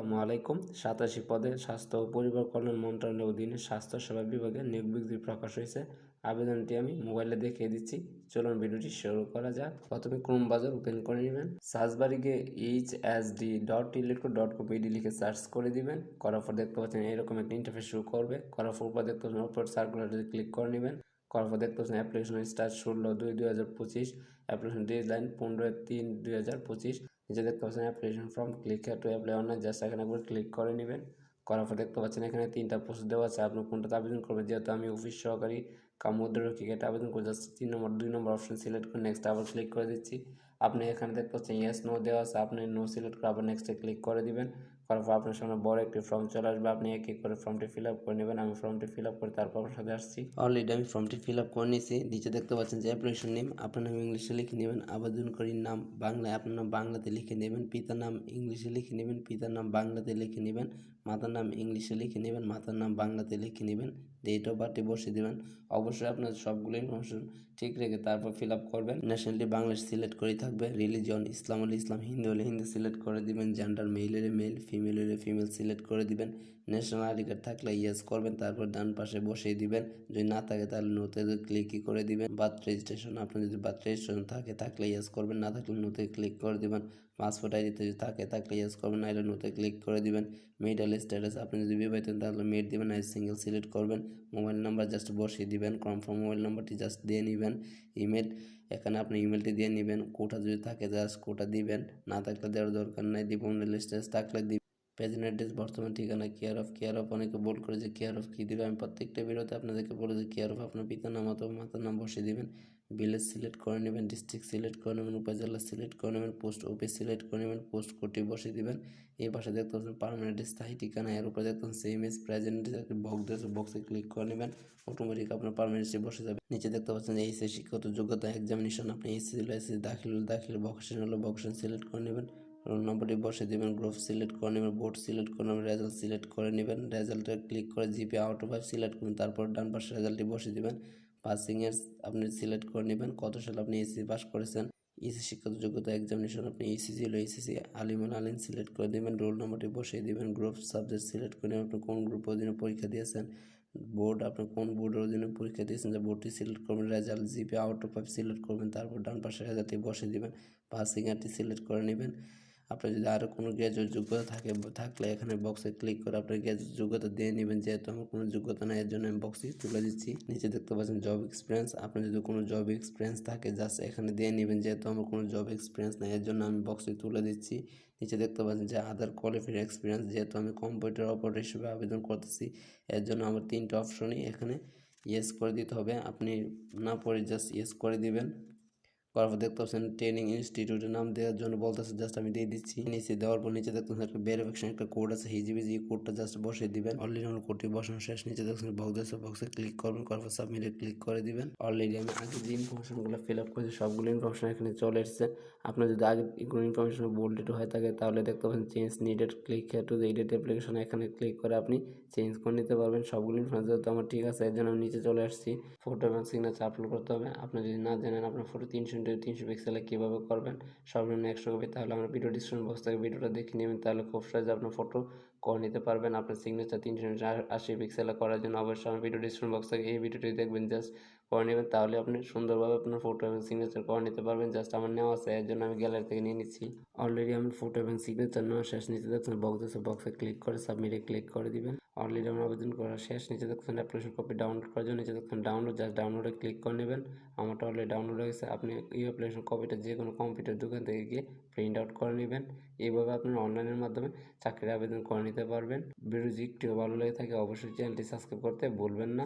আসসালামু আলাইকুম। 87 পদে স্বাস্থ্য ও পরিবার কল্যাণ মন্ত্রণালয়ের অধীনে স্বাস্থ্যসেবা বিভাগে নিয়োগ বিজ্ঞপ্তি প্রকাশ হয়েছে। আবেদনটি আমি মোবাইলে দেখিয়ে দিচ্ছি। চলুন ভিডিওটি শুরু করা যাক। প্রথমে ক্রোম ব্রাউজার ওপেন করে নেবেন। সার্চ বারে গিয়ে hsd.teleco.com লিখে সার্চ করে দিবেন। করার পর দেখতে পাচ্ছেন এরকম একটা ইন্টারফেস শুরু করবে। করার পর উপর দেখতে পাচ্ছেন উপর সার্কুলারে ক্লিক করে নেবেন। করার পর দেখতে পাচ্ছেন অ্যাপ্লিকেশন স্টার্ট 16/2/2025, অ্যাপ্লিকেশন ডেডলাইন 15/3/2025। নিচে দেখতে পাচ্ছেন application form, click here to apply online, just এখানে একবার ক্লিক করে নেবেন। করার পর দেখতে পাচ্ছেন এখানে 3টা পোস্ট দেওয়া আছে, আপনি কোনটাতে আবেদন করবেন। যেহেতু আমি অফিস সহকারী কাম মধ্যরক্ষী এটা আবেদন করে জাস্ট 2 নম্বর অপশন সিলেক্ট করে নেক্সট আবার ক্লিক করে দিচ্ছি। আপনি এখানে দেখতে পাচ্ছেন ইয়েস নো দেওয়া আছে, আপনি নো সিলেক্ট করে আবার নেক্সটে ক্লিক করে দিবেন। করার পর আপনার সামনে বড় একটি ফর্ম চলে আসবে, আপনি এক এক করে ফর্মটি ফিল আপ করে নেবেন। আমি ফর্মটি ফিল আপ করে তারপর আপনার সাথে আসছি। অলরেডি আমি ফর্মটি ফিল আপ করে নিয়েছি। নিচে দেখতে পাচ্ছেন যে অ্যাপ্লিকেশন নেম আপনার নাম ইংলিশে লিখে নেবেন, আবেদনকারীর নাম বাংলায় আপনার নাম বাংলাতে লিখে নেবেন, পিতার নাম ইংলিশে লিখে নেবেন, পিতার নাম বাংলাতে লিখে নেবেন, মাতার নাম ইংলিশে লিখে নেবেন, মাতার নাম বাংলাতে লিখে নেবেন, ডেট অফ বার্থে বসিয়ে দেবেন। অবশ্যই আপনার সবগুলো ইনফরমেশন ঠিক রেখে তারপর ফিল আপ করবেন। ন্যাশনালিটি বাংলাদেশ সিলেক্ট করে থাকবে, রিলিজন ইসলাম হলে ইসলাম, হিন্দু হলে হিন্দু সিলেক্ট করে দিবেন, জেন্ডার মেল হলে মেল, ফিমেল হলে ফিমেল সিলেক্ট করে দিবেন। ন্যাশনাল আইডি কার্ড থাকলে ইয়েস করবেন, তারপর ডান পাশে বসিয়ে দিবেন। যদি না থাকে তাহলে নোতে ক্লিকই করে দিবেন। বার্থ রেজিস্ট্রেশন আপনার যদি বার্থ রেজিস্ট্রেশন থাকলে ইয়েস করবেন, না থাকলে নোতে ক্লিক করে দিবেন। পাসপোর্ট আইডিতে যদি থাকলে ইয়েস করবেন, নাহলে নোতে ক্লিক করে দিবেন। মেরিটাল স্ট্যাটাস আপনি যদি বিবাহিত তাহলে মেট দিবেন, আর সিঙ্গেল সিলেক্ট করবেন। মোবাইল নাম্বার জাস্ট বসিয়ে দিবেন, কনফার্ম মোবাইল নাম্বারটি জাস্ট দিয়ে নেবেন। ইমেল এখানে আপনি ইমেলটি দিয়ে নেবেন। কোটা যদি থাকে জাস্ট কোটা দিবেন, না থাকলে দেওয়ার দরকার নাই। ডিপেন্ডেন্ট স্ট্যাটাস থাকলে দিবেন। প্রেজেন্ট অ্যাড্রেস বর্তমান ঠিকানা, কেয়ার অফ অনেকে বোল্ড করে যে কেয়ার অফ কী দেবে, আমি প্রত্যেকটা ভিডিওতে আপনাদেরকে বলে যে কেয়ার অফ আপনার পিতার নাম অথবা মাতার নাম বসিয়ে দেবেন। ভিলেজ সিলেক্ট করে নেবেন, ডিস্ট্রিক্ট সিলেক্ট করে নেবেন, উপজেলা সিলেক্ট করে নেবেন, পোস্ট অফিস সিলেক্ট করে নেবেন, পোস্ট কোডটি বসিয়ে দেবেন। এই পাশে দেখতে পাচ্ছেন পার্মানেন্ট স্থায়ী ঠিকানা, এর উপরে দেখতে পাচ্ছেন সেম এজ প্রেজেন্ট বক্সে ক্লিক করে নেবেন, অটোমেটিক আপনার পার্মানেন্টলি বসে যাবে। নিচে দেখতে পাচ্ছেন এইচএসসি শিক্ষাগত যোগ্যতা এক্সামিনেশন, আপনি এইচএসসি দাখিল ভোকেশন সিলেক্ট করে নেবেন। রোল নম্বরটি বসিয়ে দেবেন, গ্রুপ সিলেক্ট করে নেবেন, বোর্ড সিলেক্ট করে নেবেন, রেজাল্ট সিলেক্ট করে নেবেন। রেজাল্টে ক্লিক করে জিপি আউট অফ 5 সিলেক্ট করুন, তারপর ডান পাশে রেজাল্টটি বসিয়ে দেবেন। পাসিংয়ের আপনি সিলেক্ট করে নেবেন, কত সালে আপনি এসএসসি পাস করেছেন। এসএসসি শিক্ষাগত যোগ্যতা এক্সামিনেশন আপনি এসএসসি হলো এসএসসি আলিমুল আলিম সিলেক্ট করে দেবেন, রোল নম্বরটি বসিয়ে দেবেন। গ্রুপ সাবজেক্ট সিলেক্ট করে নেবেন, আপনি কোন গ্রুপের অধীনে পরীক্ষা দিয়েছেন। বোর্ড আপনি কোন বোর্ডের অধীনে পরীক্ষা দিয়েছেন যে বোর্ডটি সিলেক্ট করবেন। Result GP out of 5 select করবেন, তারপর ডান পাশে রেজাল্টটি বসিয়ে দেবেন। পাসিংয়েরটি সিলেক্ট করে নেবেন। আপনার যদি আরও কোনো গ্র্যাজুয়েট যোগ্যতা থাকলে এখানে বক্সে ক্লিক করে আপনার গ্র্যাজুয়েট যোগ্যতা দিয়ে নেবেন। যেহেতু আমার কোনো যোগ্যতা নেই এর জন্য আমি বক্সে তুলে দিচ্ছি। নিচে দেখতে পাচ্ছেন জব এক্সপিরিয়েন্স, আপনার যদি কোনো জব এক্সপিরিয়েন্স থাকে জাস্ট এখানে দিয়ে নেবেন। যেহেতু আমার কোনো জব এক্সপিরিয়েন্স নেই এর জন্য আমি বক্সে তুলে দিচ্ছি। নিচে দেখতে পাচ্ছেন যে আদার কোয়ালিফাইড এক্সপিরিয়েন্স, যেহেতু আমি কম্পিউটার অপারেটর হিসেবে আবেদন করতেছি এর জন্য আমার 3টা অপশনই এখানে ইয়েস করে দিতে হবে। আপনি না পড়ে জাস্ট ইয়েস করে দিবেন। করার পর দেখতে পাচ্ছেন ট্রেনিং ইনস্টিটিউটের নাম দেওয়ার জন্য বলতেছে, জাস্ট আমি দিয়ে দিচ্ছি। নিচে দেওয়ার পর নিচে দেখতে পাচ্ছেন একটা ভেরিফিকেশন একটা কোড আছে হিজিবিজি, এই কোডটা জাস্ট বসিয়ে দিবেন। অলরেডি আমার কোডটি বসানো শেষ। নিচে দেখছেন বক্সে ক্লিক করবেন, করার পর সাবমিটে ক্লিক করে দিবেন। অলরেডি আমি আগে যে ইনফরমেশনগুলো ফিল আপ করেছি সবগুলো ইনফরমেশন এখানে চলে এসেছে। আপনার যদি আগে কোনো ইনফরমেশন বোল্ডেড হয়ে থাকে তাহলে দেখতে পাচ্ছেন change needed, click here two edit application, এখানে ক্লিক করে আপনি চেঞ্জ করে নিতে পারবেন। সবগুলো ইনফরমেশন যেহেতু আমার ঠিক আছে এর জন্য আমি নিচে চলে আসছি। ফটো এবং সিগনেচার আপলোড করতে হবে। আপনি যদি না জানেন আপনার ফটো 300x300 পিক্সেলে কীভাবে করবেন সর্বনিম্ন 100 কপি, তাহলে আমার ভিডিও ডিসক্রিপশন বক্স থেকে ভিডিওটা দেখে নেবেন, তাহলে খুব সহজে আপনার ফটো করে নিতে পারবেন। আপনার সিগনেচার 380 পিক্সেলে করার জন্য অবশ্যই আমার ভিডিও ডিসক্রিপশন বক্স থেকে এই ভিডিওটি দেখবেন, জাস্ট করে নেবেন, তাহলে আপনি সুন্দরভাবে আপনার ফটো এবং সিগনেচার করে নিতে পারবেন। জাস্ট আমার নেওয়া আছে এর জন্য আমি গ্যালারি থেকে নিয়ে নিচ্ছি। অলরেডি আমার ফটো এবং সিগনেচার নেওয়া শেষ। নিচে দেখছেন বক্সে ক্লিক করে সাবমিটে ক্লিক করে দিবেন। অলরেডি আমার আবেদন করা শেষ। নিচে দেখছেন অ্যাপ্লিকেশন কপি ডাউনলোড করার জন্য নিচে দেখছেন ডাউনলোড, জাস্ট ডাউনলোডে ক্লিক করে নেবেন। আমারটা অলরেডি ডাউনলোড হয়ে গেছে। আপনি এই অ্যাপ্লিকেশন কপিটা যে কোনো কম্পিউটার দোকান থেকে গিয়ে প্রিন্ট আউট করে নেবেন। এইভাবে আপনার অনলাইনের মাধ্যমে চাকরির আবেদন করে নিতে পারবেন। ভিডিও যদি একটু ভালো লেগে থাকে অবশ্যই চ্যানেলটি সাবস্ক্রাইব করতে ভুলবেন না।